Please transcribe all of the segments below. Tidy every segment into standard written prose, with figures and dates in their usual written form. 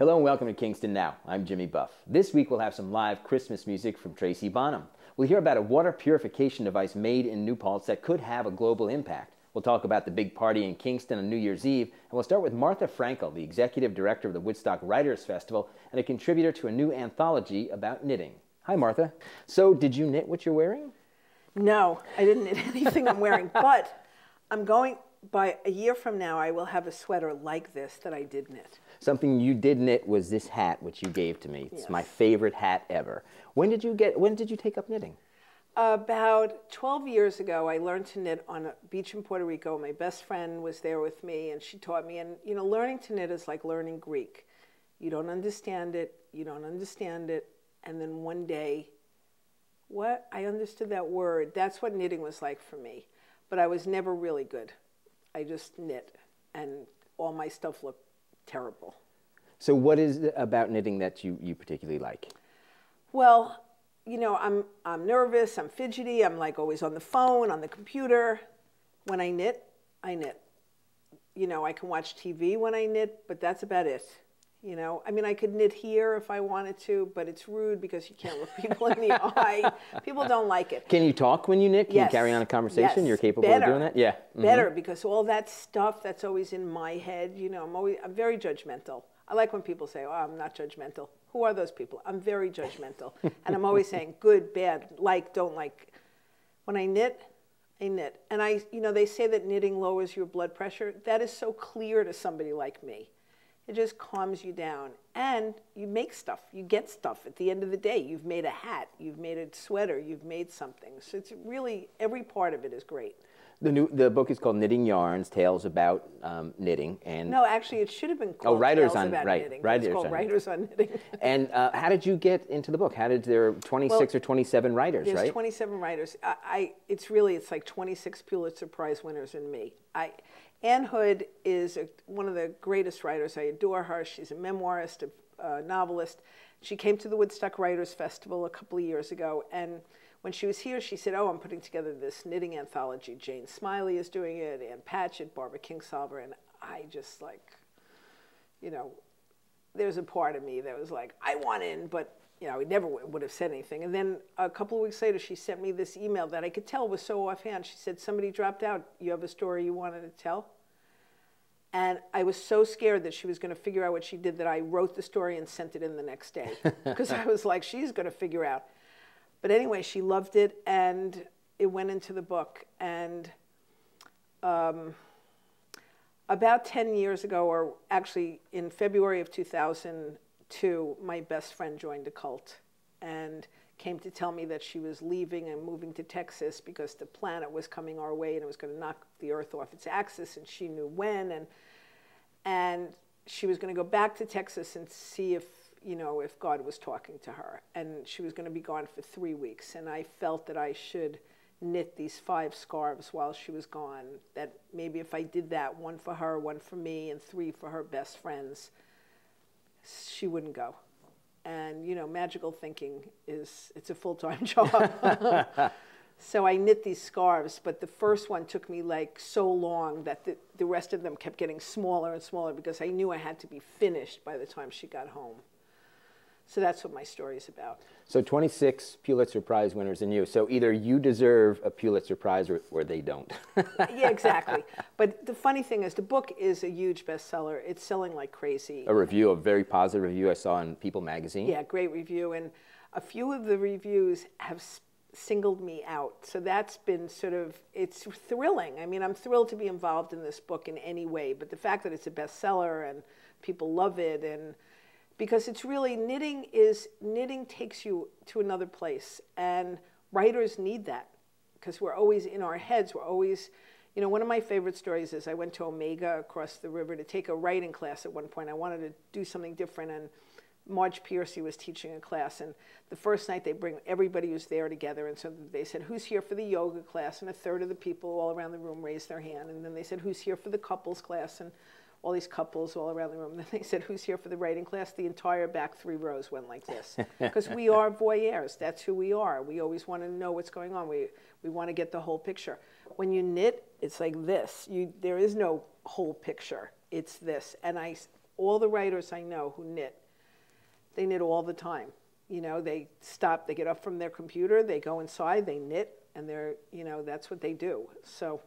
Hello and welcome to Kingston Now. I'm Jimmy Buff. This week we'll have some live Christmas music from Tracy Bonham. We'll hear about a water purification device made in New Paltz that could have a global impact. We'll talk about the big party in Kingston on New Year's Eve, and we'll start with Martha Frankel, the executive director of the Woodstock Writers Festival and a contributor to a new anthology about knitting. Hi, Martha. So, did you knit what you're wearing? No, I didn't knit anything I'm wearing, but I'm going, by a year from now, I will have a sweater like this that I did knit. Something you did knit was this hat, which you gave to me. It's my favorite hat ever. When did you take up knitting? About 12 years ago, I learned to knit on a beach in Puerto Rico. My best friend was there with me, and she taught me. And, you know, learning to knit is like learning Greek. You don't understand it, and then one day, what? I understood that word. That's what knitting was like for me. But I was never really good. I just knit, and all my stuff looked terrible. So what is it about knitting that you particularly like? Well, you know, I'm nervous, I'm fidgety, I'm like always on the phone, on the computer. When I knit, I knit. You know, I can watch TV when I knit, but that's about it. You know, I mean, I could knit here if I wanted to, but it's rude because you can't look people in the eye. People don't like it. Can you talk when you knit? Can you carry on a conversation? Yes. You're capable of doing that? Yeah. Better, because all that stuff that's always in my head, you know, I'm very judgmental. I like when people say, oh, I'm not judgmental. Who are those people? I'm very judgmental. And I'm always saying good, bad, like, don't like. When I knit, I knit. And you know, they say that knitting lowers your blood pressure. That is so clear to somebody like me. It just calms you down. And you make stuff. You get stuff at the end of the day. You've made a hat. You've made a sweater. You've made something. So it's really, every part of it is great. The book is called Knitting Yarns, Tales About Knitting. And no, actually, it should have been called Writers Tales on About Knitting. Writers it's called on Writers on Knitting. And how did you get into the book? How did there 26 or 27 writers, right? There's 27 writers. It's like 26 Pulitzer Prize winners and me. Ann Hood is one of the greatest writers. I adore her. She's a memoirist, a novelist. She came to the Woodstock Writers Festival a couple of years ago, and when she was here, she said, oh, I'm putting together this knitting anthology. Jane Smiley is doing it, Ann Patchett, Barbara Kingsolver, and I just like, you know, there's a part of me that was like, I want in, but you know, I never would have said anything. And then a couple of weeks later, she sent me this email that I could tell was so offhand. She said, somebody dropped out. You have a story you wanted to tell? And I was so scared that she was going to figure out what she did that I wrote the story and sent it in the next day. Because I was like, she's going to figure out. But anyway, she loved it, and it went into the book. And about 10 years ago, or actually in February of 2002, my best friend joined a cult and came to tell me that she was leaving and moving to Texas because the planet was coming our way and it was going to knock the Earth off its axis, and she knew when. And she was going to go back to Texas and see if, you know, if God was talking to her. And she was going to be gone for 3 weeks. And I felt that I should knit these 5 scarves while she was gone, that maybe if I did that, 1 for her, 1 for me, and 3 for her best friends, she wouldn't go. And, you know, magical thinking it's a full-time job. So I knit these scarves, but the first one took me like so long that the rest of them kept getting smaller and smaller because I knew I had to be finished by the time she got home. So that's what my story is about. So 26 Pulitzer Prize winners and you. So either you deserve a Pulitzer Prize or they don't. Yeah, exactly. But the funny thing is the book is a huge bestseller. It's selling like crazy. A very positive review I saw in People magazine. Yeah, great review. And a few of the reviews have singled me out. So that's been it's thrilling. I mean, I'm thrilled to be involved in this book in any way. But the fact that it's a bestseller and people love it, and because it's really, knitting takes you to another place. And writers need that because we're always in our heads. We're always, you know, one of my favorite stories is I went to Omega across the river to take a writing class at one point. I wanted to do something different, and Marge Piercy was teaching a class. And the first night they bring everybody who's there together. And so they said, who's here for the yoga class? And a third of the people all around the room raised their hand. And then they said, who's here for the couples class? And all these couples all around the room. Then they said, who's here for the writing class? The entire back 3 rows went like this. Because we are voyeurs. That's who we are. We always want to know what's going on. We want to get the whole picture. When you knit, it's like this. There is no whole picture. It's this. And all the writers I know who knit, they knit all the time. You know, they stop, they get up from their computer, they go inside, they knit, and they're, you know, that's what they do. So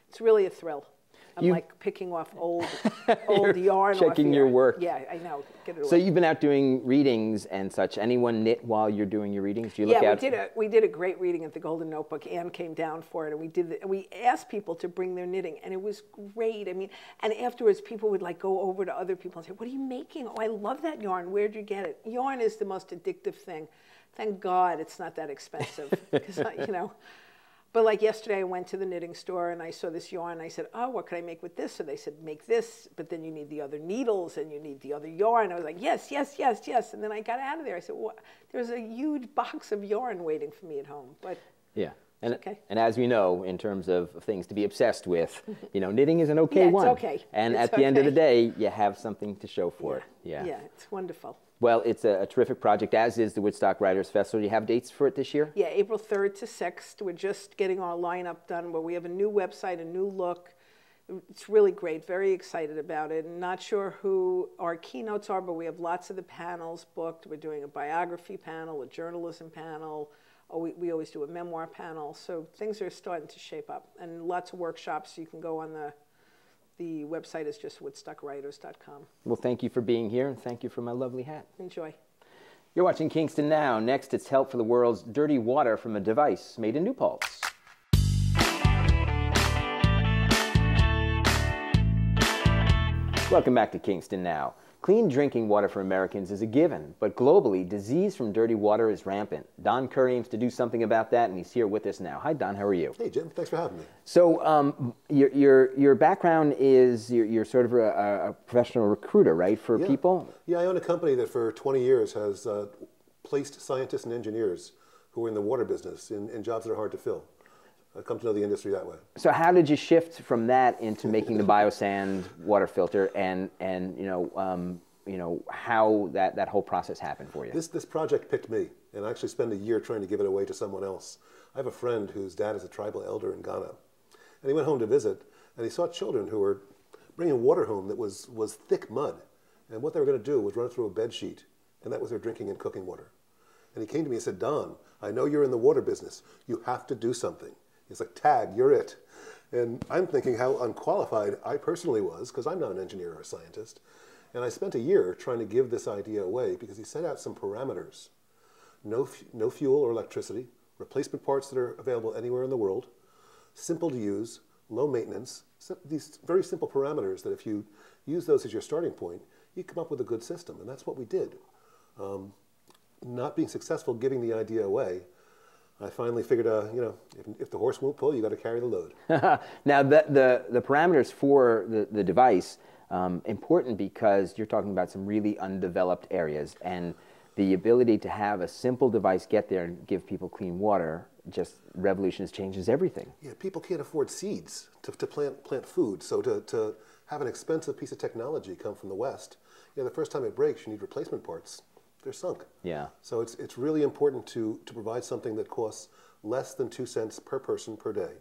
it's really a thrill. I'm like picking off old yarn. Checking your work. Yeah, I know. Get it away. So you've been out doing readings and such. Anyone knit while you're doing your readings? Do you look out? We did a great reading at the Golden Notebook. Anne came down for it, and we asked people to bring their knitting, and it was great. I mean, and afterwards, people would like go over to other people and say, "What are you making? Oh, I love that yarn. Where'd you get it?" Yarn is the most addictive thing. Thank God it's not that expensive, because you know. But like yesterday, I went to the knitting store and I saw this yarn. And I said, "Oh, what could I make with this?" So they said, "Make this, but then you need the other needles and you need the other yarn." I was like, "Yes, yes, yes, yes." And then I got out of there. I said, "Well, there's a huge box of yarn waiting for me at home." But yeah, and okay. And as we know, in terms of things to be obsessed with, you know, knitting is an okay one. It's okay. And it's at the end of the day, you have something to show for it. Yeah. Yeah, it's wonderful. Well, it's a terrific project, as is the Woodstock Writers Festival. Do you have dates for it this year? Yeah, April 3rd to 6th. We're just getting our lineup done, where we have a new website, a new look. It's really great. Very excited about it. Not sure who our keynotes are, but we have lots of the panels booked. We're doing a biography panel, a journalism panel. We always do a memoir panel. So things are starting to shape up. And lots of workshops. You can go on the website is just woodstockwriters.com. Well, thank you for being here, and thank you for my lovely hat. Enjoy. You're watching Kingston Now. Next, it's help for the world's dirty water from a device made in New Paltz. Welcome back to Kingston Now. Clean drinking water for Americans is a given, but globally, disease from dirty water is rampant. Don Curry aims to do something about that, and he's here with us now. Hi, Don. How are you? Hey, Jim. Thanks for having me. So your background is you're sort of a professional recruiter, right, for people? Yeah, I own a company that for 20 years has placed scientists and engineers who are in the water business in jobs that are hard to fill. I've come to know the industry that way. So how did you shift from that into making the biosand water filter, and you know how that whole process happened for you? This project picked me, and I actually spent a year trying to give it away to someone else. I have a friend whose dad is a tribal elder in Ghana, and he went home to visit, and he saw children who were bringing water home that was thick mud, and what they were going to do was run it through a bed sheet, and that was their drinking and cooking water. And he came to me and said, "Don, I know you're in the water business. You have to do something." He's like, "Tag, you're it." And I'm thinking how unqualified I personally was, because I'm not an engineer or a scientist. And I spent a year trying to give this idea away, because he set out some parameters. No fuel or electricity, replacement parts that are available anywhere in the world, simple to use, low maintenance, these very simple parameters that if you use those as your starting point, you come up with a good system. And that's what we did. Not being successful giving the idea away, I finally figured, if the horse won't pull, you got to carry the load. Now, the parameters for the device, important because you're talking about some really undeveloped areas, and the ability to have a simple device get there and give people clean water just changes everything. Yeah, people can't afford seeds to plant food, so to have an expensive piece of technology come from the West, the first time it breaks, you need replacement parts. They're sunk. Yeah. So it's really important to provide something that costs less than 2 cents per person per day,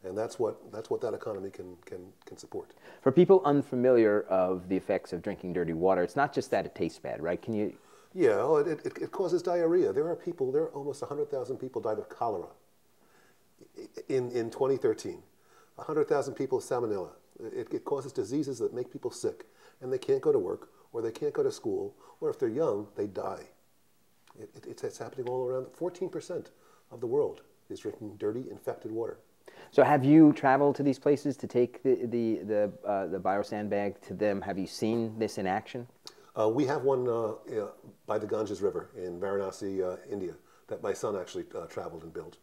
and that's what that economy can support. For people unfamiliar of the effects of drinking dirty water, it's not just that it tastes bad, right? Can you? Yeah. It causes diarrhea. There are almost 100,000 people died of cholera in 2013. 100,000 people salmonella. It causes diseases that make people sick, and they can't go to work, or they can't go to school, or if they're young, they die. It's happening all around. 14% of the world is drinking dirty, infected water. So have you traveled to these places to take the biosand bag to them? Have you seen this in action? We have one by the Ganges River in Varanasi, India, that my son actually traveled and built.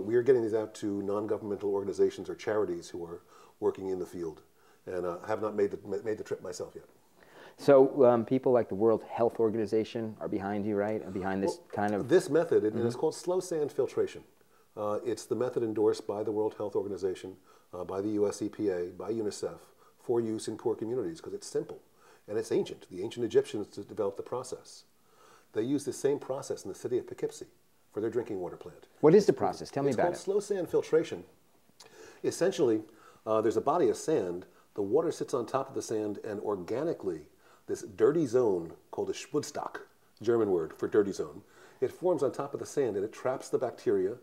We are getting these out to non-governmental organizations or charities who are working in the field, and have not made the trip myself yet. So people like the World Health Organization are behind you, right? And behind this kind of... This method, and it's called slow sand filtration. It's the method endorsed by the World Health Organization, by the US EPA, by UNICEF, for use in poor communities, because it's simple. And it's ancient. The ancient Egyptians developed the process. They use the same process in the city of Poughkeepsie for their drinking water plant. What is the process? Tell me about it. It's called slow sand filtration. Essentially, there's a body of sand. The water sits on top of the sand and organically this dirty zone called a Schmudstock, German word for dirty zone. It forms on top of the sand and it traps the bacteria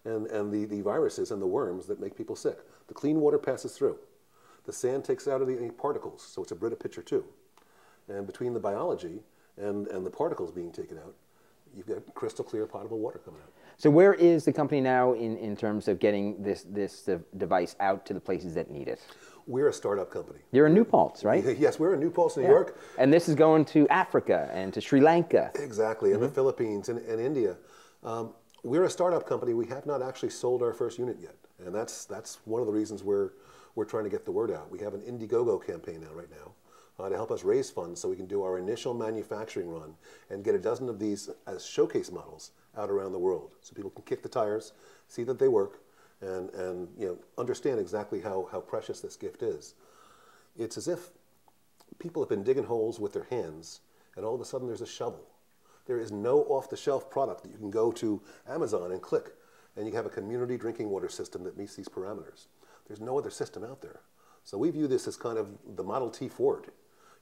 and the viruses and the worms that make people sick. The clean water passes through. The sand takes out any particles, so it's a Brita pitcher too. And between the biology and the particles being taken out, you've got crystal clear potable water coming out. So where is the company now in terms of getting this device out to the places that need it? We're a startup company. You're in New Paltz, right? Yes, we're in New Paltz, New York. And this is going to Africa and to Sri Lanka. Exactly, and the Philippines and India. We're a startup company. We have not actually sold our first unit yet. And that's one of the reasons we're trying to get the word out. We have an Indiegogo campaign out right now to help us raise funds so we can do our initial manufacturing run and get a dozen of these as showcase models out around the world so people can kick the tires, see that they work, and understand exactly how precious this gift is. It's as if people have been digging holes with their hands and all of a sudden there's a shovel. There is no off-the-shelf product that you can go to Amazon and click and you have a community drinking water system that meets these parameters. There's no other system out there. So we view this as kind of the Model T Ford.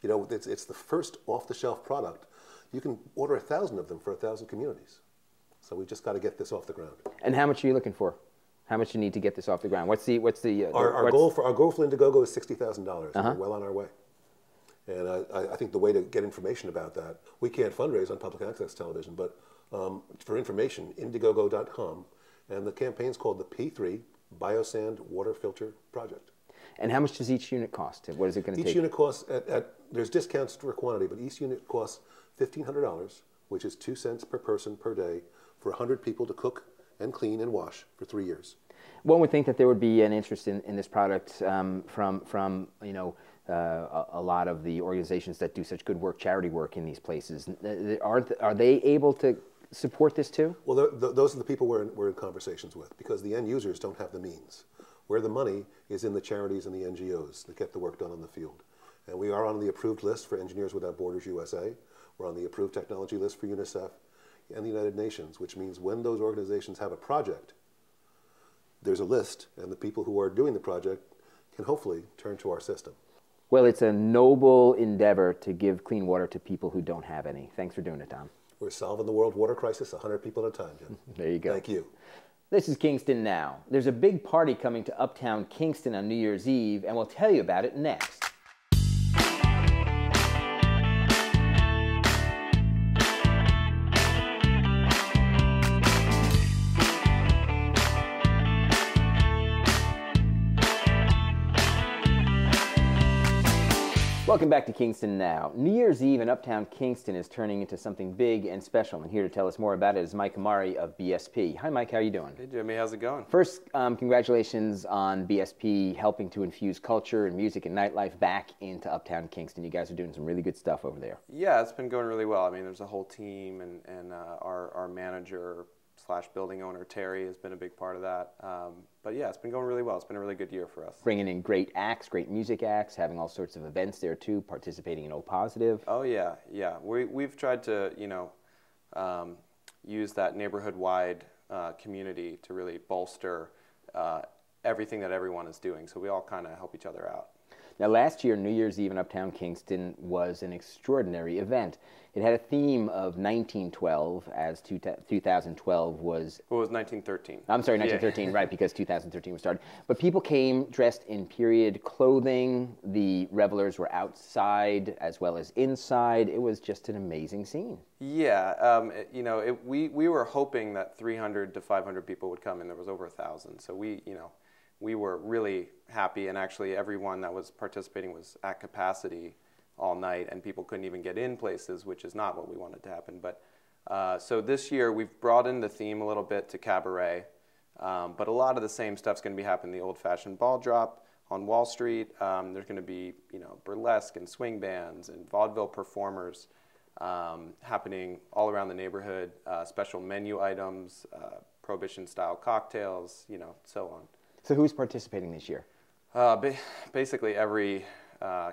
It's the first off-the-shelf product. You can order 1,000 of them for 1,000 communities. So we just got to get this off the ground. And how much are you looking for? How much you need to get this off the ground? Our goal for Indiegogo is $60,000. We're well on our way. And I think the way to get information about that, we can't fundraise on public access television, but for information, Indiegogo.com, and the campaign's called the P3 Biosand Water Filter Project. And how much does each unit cost? What is it going to take? Each unit costs, there's discounts for quantity, but each unit costs $1,500, which is 2 cents per person per day for 100 people to cook and clean and wash for 3 years. One would think that there would be an interest in this product from a lot of the organizations that do such good work, charity work in these places. Are they able to support this too? Well, those are the people we're in conversations with, because the end users don't have the means. Where the money is in the charities and the NGOs that get the work done on the field. And we are on the approved list for Engineers Without Borders USA. We're on the approved technology list for UNICEF and the United Nations, which means when those organizations have a project, there's a list, and the people who are doing the project can hopefully turn to our system. Well, it's a noble endeavor to give clean water to people who don't have any. Thanks for doing it, Tom. We're solving the world water crisis 100 people at a time, Jim. There you go. Thank you. This is Kingston Now. There's a big party coming to Uptown Kingston on New Year's Eve, and we'll tell you about it next. Welcome back to Kingston Now. New Year's Eve in Uptown Kingston is turning into something big and special, and here to tell us more about it is Mike Amari of BSP. Hi, Mike. How are you doing? Hey, Jimmy. How's it going? First, congratulations on BSP helping to infuse culture and music and nightlife back into Uptown Kingston. You guys are doing some really good stuff over there. Yeah, it's been going really well. I mean, there's a whole team, and our manager / building owner, Terry, has been a big part of that. But yeah, it's been going really well. It's been a really good year for us. Bringing in great acts, great music acts, having all sorts of events there too, participating in O Positive. Oh yeah, yeah. We've tried to, use that neighborhood-wide community to really bolster everything that everyone is doing. So we all kind of help each other out. Now, last year, New Year's Eve in Uptown Kingston was an extraordinary event. It had a theme of 1912, as 2012 was... Well, it was 1913. I'm sorry, 1913, right, because 2013 was started. But people came dressed in period clothing. The revelers were outside as well as inside. It was just an amazing scene. Yeah, we were hoping that 300 to 500 people would come, and there was over 1,000. So we were really happy, and actually everyone that was participating was at capacity all night, and people couldn't even get in places, which is not what we wanted to happen. But so this year we've brought in the theme a little bit to cabaret, but a lot of the same stuff's going to be happening. The old-fashioned ball drop on Wall Street. There's going to be burlesque and swing bands and vaudeville performers happening all around the neighborhood. Special menu items, prohibition-style cocktails, so on. So who's participating this year? Basically every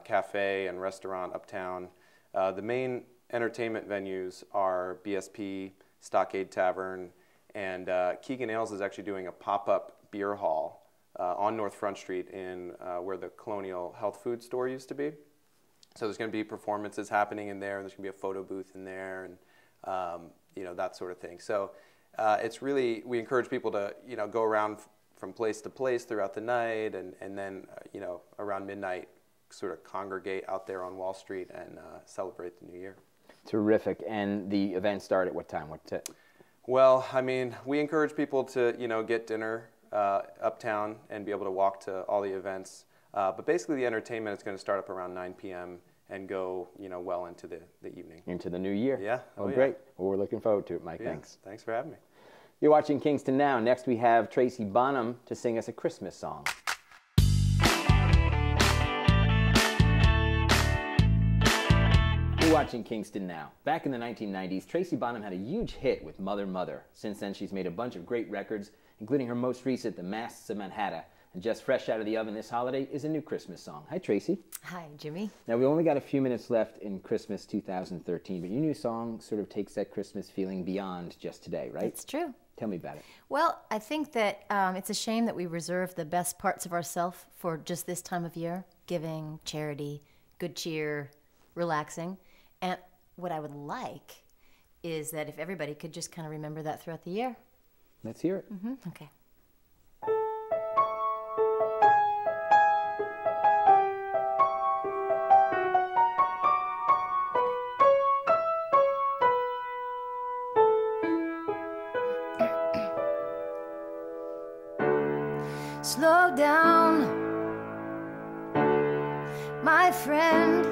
cafe and restaurant uptown. The main entertainment venues are BSP, Stockade Tavern, and Keegan Ales is actually doing a pop-up beer hall on North Front Street in where the Colonial Health Food Store used to be. So there's going to be performances happening in there, and there's going to be a photo booth in there, and you know, that sort of thing. So it's really, we encourage people to, you know, go around from place to place throughout the night, and then you know, around midnight, sort of congregate out there on Wall Street and celebrate the new year. Terrific. And the events start at what time? Well, I mean, we encourage people to, you know, get dinner uptown and be able to walk to all the events. But basically the entertainment is going to start up around 9 p.m. and go, you know, well into the evening. Into the new year. Yeah. Oh, great. Well, we're looking forward to it, Mike. Yeah. Thanks. Thanks for having me. You're watching Kingston Now. Next we have Tracy Bonham to sing us a Christmas song. You're watching Kingston Now. Back in the 1990s, Tracy Bonham had a huge hit with Mother Mother. Since then, she's made a bunch of great records, including her most recent, The Masks of Manhattan. And just fresh out of the oven this holiday is a new Christmas song. Hi, Tracy. Hi, Jimmy. Now, we only got a few minutes left in Christmas 2013, but your new song sort of takes that Christmas feeling beyond just today, right? It's true. Tell me about it. Well, I think that it's a shame that we reserve the best parts of ourselves for just this time of year, giving, charity, good cheer, relaxing. And what I would like is that if everybody could just kind of remember that throughout the year. Let's hear it. Okay. Slow down, my friend.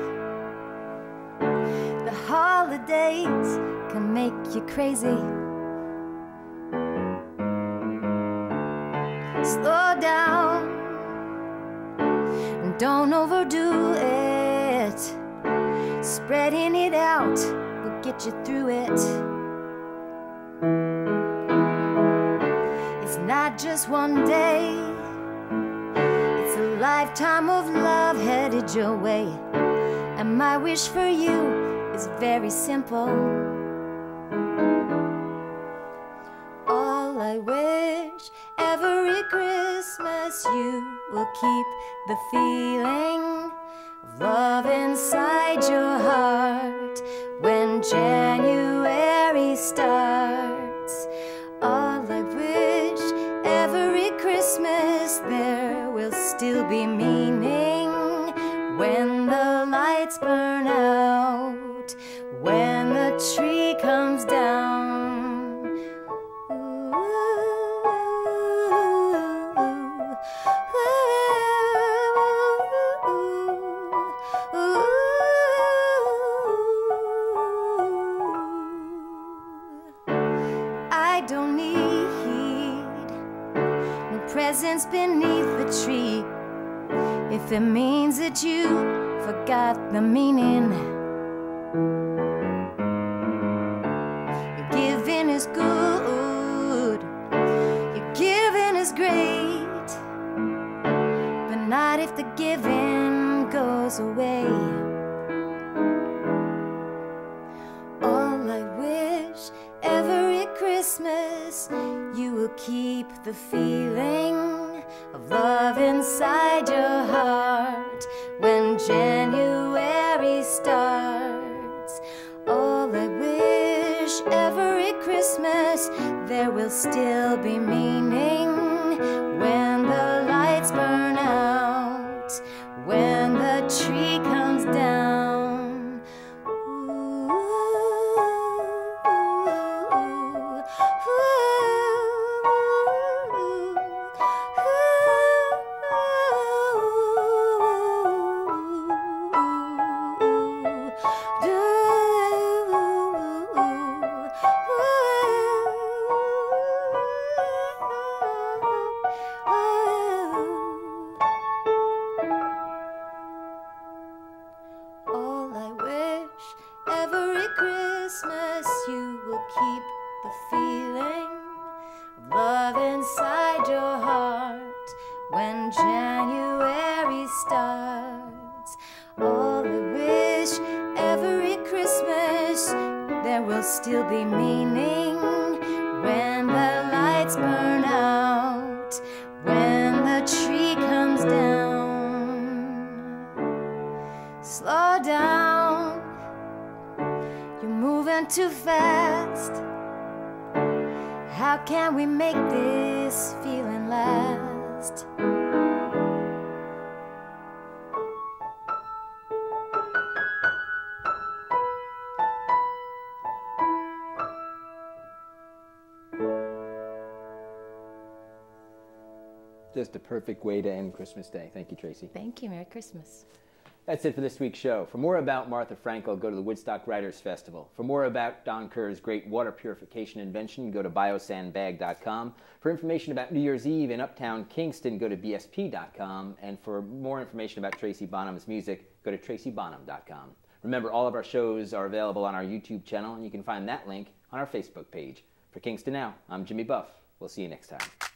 The holidays can make you crazy. Slow down and don't overdo it. Spreading it out will get you through it. It's not just one day, it's a lifetime of love headed your way. And my wish for you is very simple. All I wish every Christmas you will keep the feeling of love inside your heart when January starts. All I wish every Christmas there will still be meaning when the lights burn out, when the tree comes down. I don't need no presents beneath the tree if it means that you forgot the meaning. Your giving is good, your giving is great, but not if the giving goes away. All I wish every Christmas you will keep the feeling of love inside your heart when January starts. All I wish every Christmas there will still be meaning when the lights burn out, when the tree comes down. All I wish every Christmas you will keep the feeling of love inside your heart when January starts. All I wish every Christmas there will still be meaning when the lights burn out, when the tree comes down. Slow down, you're moving too fast. How can we make this feeling last? Just a perfect way to end Christmas Day. Thank you, Tracy. Thank you. Merry Christmas. That's it for this week's show. For more about Martha Frankel, go to the Woodstock Writers Festival. For more about Don Kerr's great water purification invention, go to biosandbag.com. For information about New Year's Eve in Uptown Kingston, go to bsp.com. And for more information about Tracy Bonham's music, go to tracybonham.com. Remember, all of our shows are available on our YouTube channel, and you can find that link on our Facebook page. For Kingston Now, I'm Jimmy Buff. We'll see you next time.